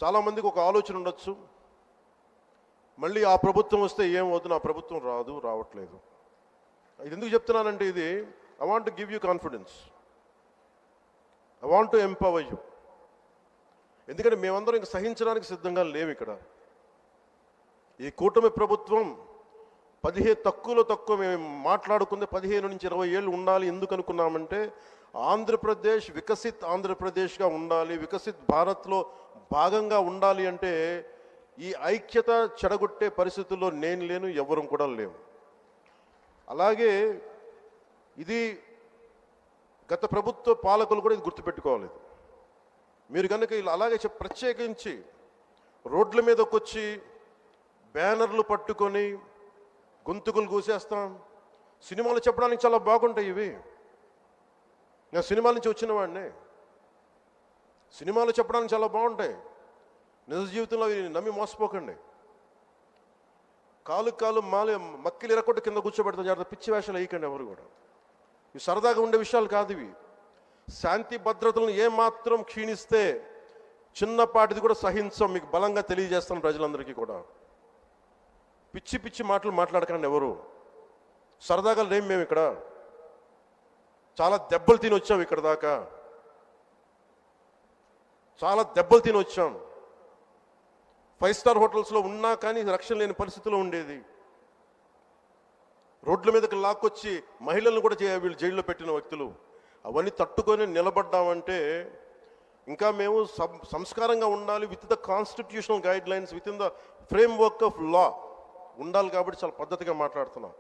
చాలామందికి ఒక ఆలోచన ఉండొచ్చు, మళ్ళీ ఆ ప్రభుత్వం వస్తే ఏమవుతుంది, ఆ ప్రభుత్వం రావట్లేదు. ఇది ఎందుకు చెప్తున్నానంటే, ఇది I want to give you confidence, I want to empower you. ఎందుకంటే మేమందరం ఇంక సహించడానికి సిద్ధంగా లేము. ఇక్కడ ఈ కూటమి ప్రభుత్వం తక్కువ మేము మాట్లాడుకుంది 15 నుంచి 20 ఏళ్ళు ఉండాలి. ఎందుకు అనుకున్నామంటే, ఆంధ్రప్రదేశ్ వికసిత్ ఆంధ్రప్రదేశ్గా ఉండాలి, వికసిత్ భారత్లో భాగంగా ఉండాలి. అంటే ఈ ఐక్యత చెడగొట్టే పరిస్థితుల్లో నేను లేను, ఎవరు కూడా లేవు. అలాగే ఇది గత ప్రభుత్వ పాలకులు కూడా ఇది గుర్తుపెట్టుకోవాలి. మీరు కనుక ఇలా అలాగే ప్రత్యేకించి రోడ్ల మీదకి వచ్చి బ్యానర్లు పట్టుకొని గొంతుకులు కూసేస్తాం, సినిమాలు చెప్పడానికి చాలా బాగుంటాయి ఇవి. నేను సినిమాల నుంచి వచ్చిన వాడిని, సినిమాలు చెప్పడానికి చాలా బాగుంటాయి. నిజ జీవితంలో అవి నమ్మి మోసపోకండి. కాలు మక్కిలు ఎరకొట్టు కింద కూర్చోబెడతాం, జాగ్రత్త. పిచ్చి వేషాలు వేయకండి ఎవరు కూడా. ఇవి సరదాగా ఉండే విషయాలు కాదు ఇవి. శాంతి భద్రతలను ఏమాత్రం క్షీణిస్తే చిన్నపాటిది కూడా సహించం. మీకు బలంగా తెలియజేస్తాం ప్రజలందరికీ కూడా. పిచ్చి మాటలు మాట్లాడకండి ఎవరు. సరదాగా లేం మేము ఇక్కడ. చాలా దెబ్బలు తిని వచ్చాం ఇక్కడ దాకా, చాలా దెబ్బలు తిని వచ్చాం. 5 స్టార్ హోటల్స్లో ఉన్నా కానీ రక్షణ లేని పరిస్థితిలో ఉండేది. రోడ్ల మీదకి లాక్కొచ్చి మహిళలను కూడా వీళ్ళు జైల్లో పెట్టిన వ్యక్తులు. అవన్నీ తట్టుకొని నిలబడ్డామంటే ఇంకా మేము సంస్కారంగా ఉండాలి. With the constitutional guide lines, with in the framework of law ఉండాలి. కాబట్టి చాలా పద్ధతిగా మాట్లాడుతున్నాం.